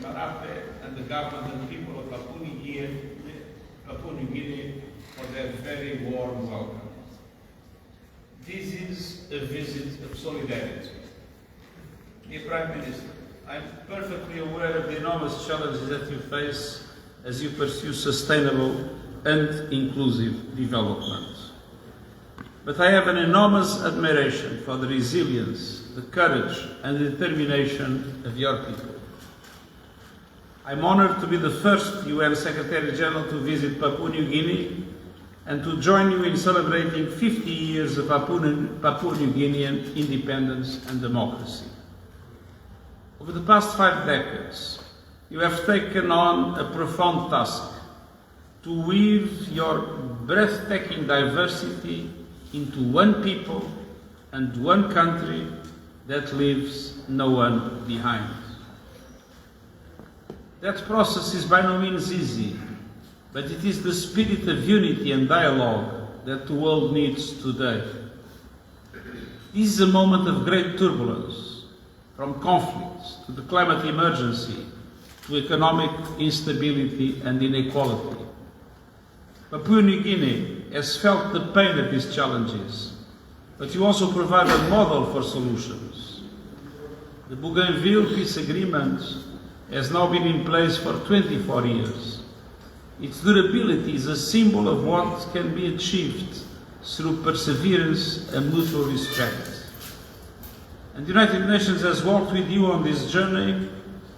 Marape and the government and people of Papua New Guinea for their very warm welcome. This is a visit of solidarity. Dear Prime Minister, I am perfectly aware of the enormous challenges that you face as you pursue sustainable and inclusive development. But I have an enormous admiration for the resilience, the courage and the determination of your people. I am honoured to be the first UN Secretary General to visit Papua New Guinea and to join you in celebrating 50 years of Papua New Guinean independence and democracy. Over the past 5 decades, you have taken on a profound task to weave your breathtaking diversity into one people and one country that leaves no one behind. That process is by no means easy, but it is the spirit of unity and dialogue that the world needs today. This is a moment of great turbulence, from conflicts to the climate emergency to economic instability and inequality. Papua New Guinea has felt the pain of these challenges, but you also provide a model for solutions. The Bougainville Peace Agreement has now been in place for 24 years. Its durability is a symbol of what can be achieved through perseverance and mutual respect. And the United Nations has walked with you on this journey,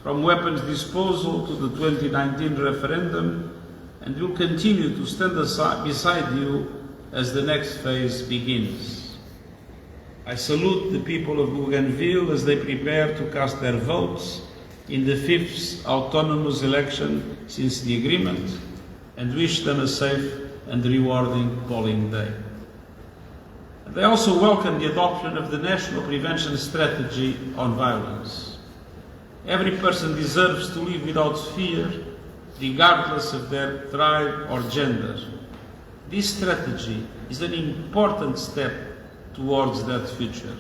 from weapons disposal to the 2019 referendum, and will continue to stand beside you as the next phase begins. I salute the people of Bougainville as they prepare to cast their votes in the 5th autonomous election since the agreement, and wish them a safe and rewarding polling day. And I also welcome the adoption of the National Prevention Strategy on Violence. Every person deserves to live without fear, regardless of their tribe or gender. This strategy is an important step towards that future.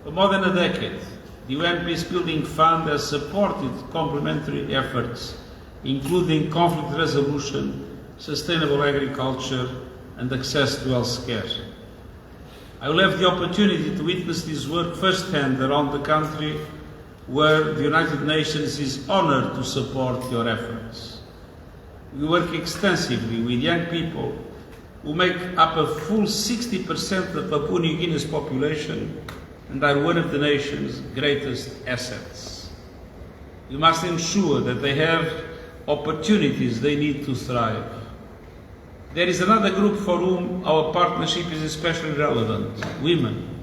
For more than a decade, the UN Peacebuilding Fund has supported complementary efforts, including conflict resolution, sustainable agriculture, and access to health care. I will have the opportunity to witness this work firsthand around the country, where the United Nations is honoured to support your efforts. We work extensively with young people who make up a full 60% of Papua New Guinea's population and are one of the nation's greatest assets. You must ensure that they have opportunities they need to thrive. There is another group for whom our partnership is especially relevant: women.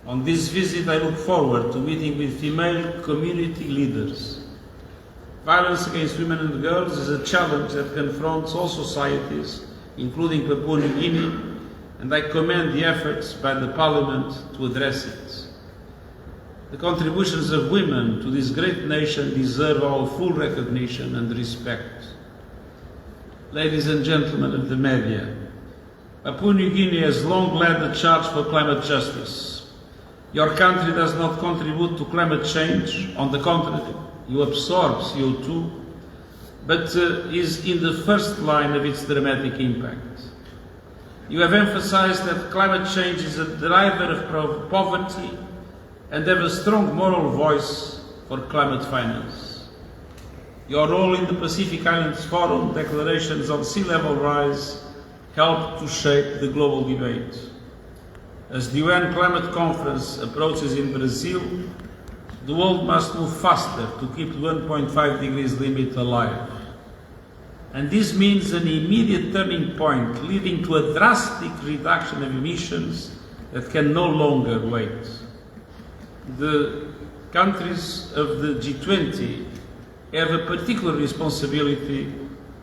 On this visit, I look forward to meeting with female community leaders. Violence against women and girls is a challenge that confronts all societies, including Papua New Guinea, and I commend the efforts by the Parliament to address it. The contributions of women to this great nation deserve our full recognition and respect. Ladies and gentlemen of the media, Papua New Guinea has long led the charge for climate justice. Your country does not contribute to climate change. On the contrary, you absorb CO2, but is in the first line of its dramatic impact. You have emphasized that climate change is a driver of poverty and have a strong moral voice for climate finance. Your role in the Pacific Islands Forum declarations on sea level rise helped to shape the global debate. As the UN Climate Conference approaches in Brazil, the world must move faster to keep the 1.5 degrees limit alive. And this means an immediate turning point leading to a drastic reduction of emissions that can no longer wait. The countries of the G20 have a particular responsibility,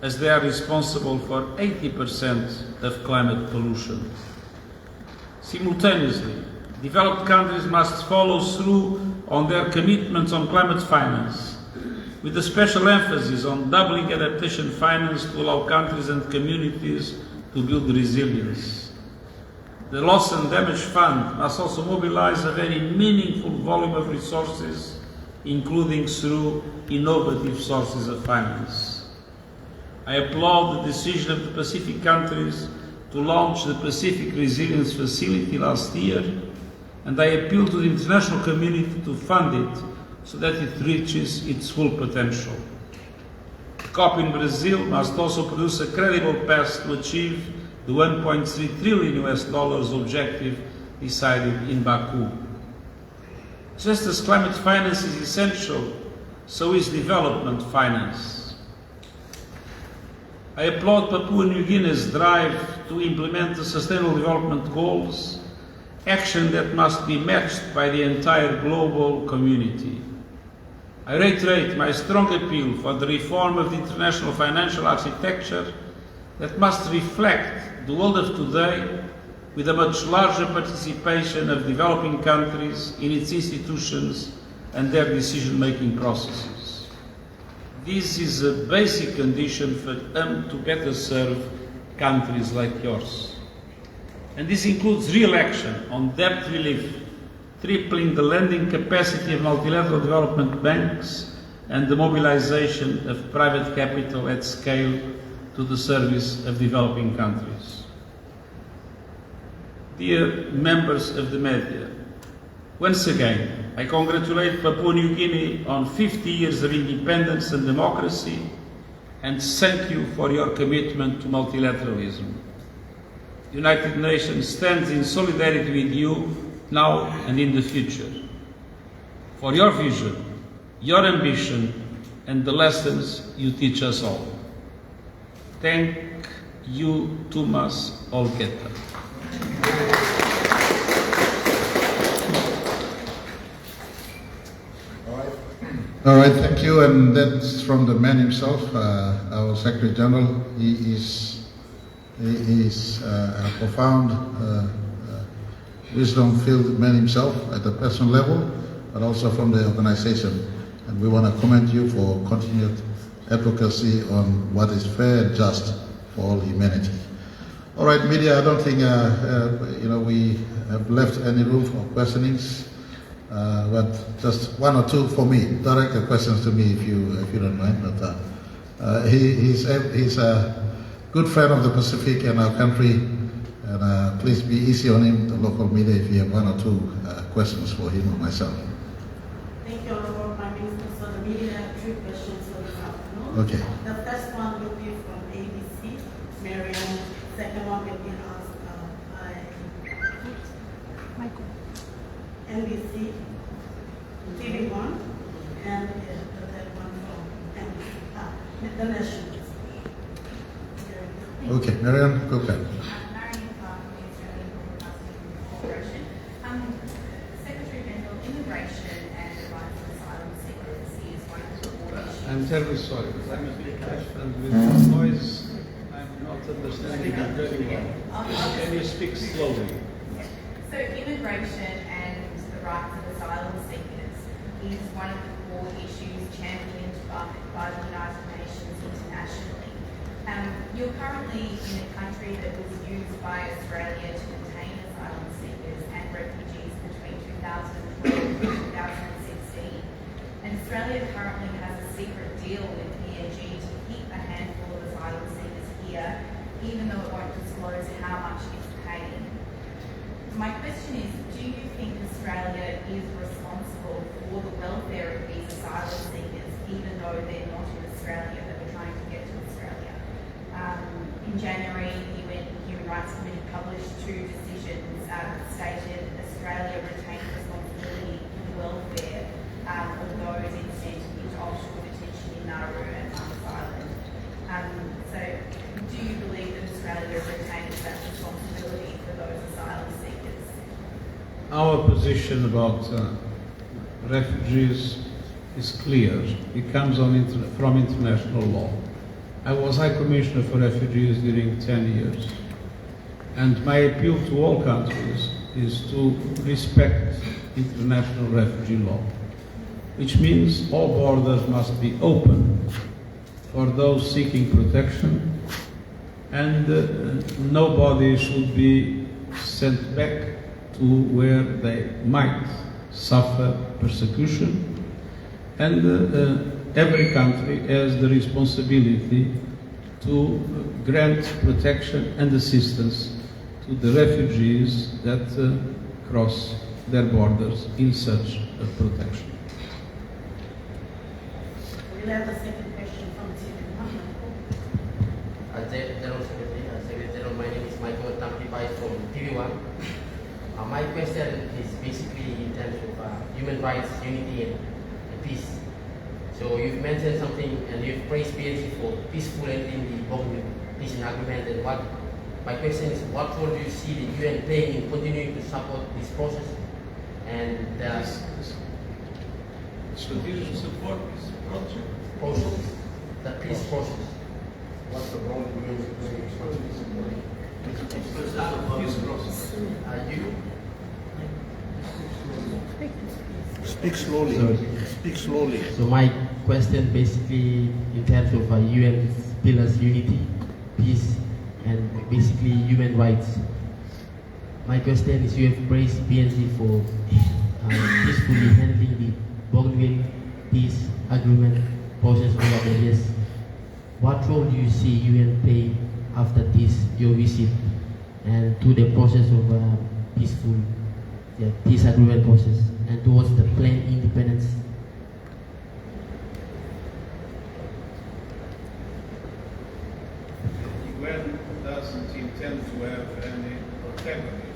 as they are responsible for 80% of climate pollution. Simultaneously, developed countries must follow through on their commitments on climate finance, with a special emphasis on doubling adaptation finance to allow countries and communities to build resilience. The Loss and Damage Fund must also mobilize a very meaningful volume of resources including through innovative sources of finance. I applaud the decision of the Pacific countries to launch the Pacific Resilience Facility last year, and I appeal to the international community to fund it so that it reaches its full potential. The COP in Brazil must also produce a credible path to achieve the $1.3 trillion objective decided in Baku. Just as climate finance is essential, so is development finance. I applaud Papua New Guinea's drive to implement the Sustainable Development Goals, action that must be matched by the entire global community. I reiterate my strong appeal for the reform of the international financial architecture that must reflect the world of today with a much larger participation of developing countries in its institutions and their decision-making processes. This is a basic condition for them to better serve countries like yours. And this includes real action on debt relief, tripling the lending capacity of multilateral development banks, and the mobilization of private capital at scale to the service of developing countries. Dear members of the media, once again, I congratulate Papua New Guinea on 50 years of independence and democracy, and thank you for your commitment to multilateralism. The United Nations stands in solidarity with you now and in the future, for your vision, your ambition, and the lessons you teach us all. Thank you, Tumas Olketa. All right, thank you. And that's from the man himself, our Secretary General. He is a profound wisdom-filled man himself at the personal level, but also from the organization. And we want to commend you for continued advocacy on what is fair and just for all humanity. All right, media, I don't think we have left any room for questionings, but just one or two for me. Direct the questions to me if you don't mind. But he's a good friend of the Pacific and our country, and please be easy on him, the local media, if you have one or two questions for him or myself. Thank you, Honorable Prime Minister. So the media have three questions for this afternoon. Okay. The first one will be from ABC, Marianne. Second one will be asked by Michael. NBC, TV1, and the third one from the Nation. Okay, Marianne, go ahead. Secretary General, immigration and the rights of asylum seekers is one of the core issues. I'm terribly sorry, but I'm a bit deaf and with the noise, I'm not understanding it very well. Can you speak slowly? So immigration and the rights of asylum seekers is one of the core issues championed by the United Nations internationally. You're currently in a country that was used by Australia to detain asylum seekers and refugees between 2012 and 2016. And Australia currently has a secret deal with PNG to keep a handful of asylum seekers here, even though it won't disclose how much it's paying. My question is, do you think Australia is responsible for the welfare of these asylum seekers, even though they're not in Australia, but are trying to get to Australia? In January, the Human Rights Committee published two decisions that stated Australia retains responsibility for the welfare of those sent into offshore detention in Nauru and Marcus Island. So, do you believe that Australia retains that responsibility for those asylum seekers? Our position about refugees is clear. It comes from international law. I was High Commissioner for Refugees during 10 years, and my appeal to all countries is to respect international refugee law, which means all borders must be open for those seeking protection, and nobody should be sent back to where they might suffer persecution, And every country has the responsibility to grant protection and assistance to the refugees that cross their borders in search of protection. We'll have a second question from Stephen. General, my name is Michael Tampipai from TV1. My question is basically in terms of human rights, unity, and peace. So you've mentioned something, and you've praised PNG for peaceful ending the Bougainville peace agreement. And my question is, what role do you see the UN playing in continuing to support this process? And Strategic support this project. process, the peace process. What's the role of the UN Peace process. you? Speak slowly. Speak slowly. So my question basically in terms of UN pillars, unity, peace, and basically human rights. My question is, you have praised PNG for peacefully handling the Bougainville peace agreement process over the years. What role do you see UN play after this, your visit, and to the process of peaceful peace agreement process and towards the planned independence? The UN doesn't intend to have any protagonist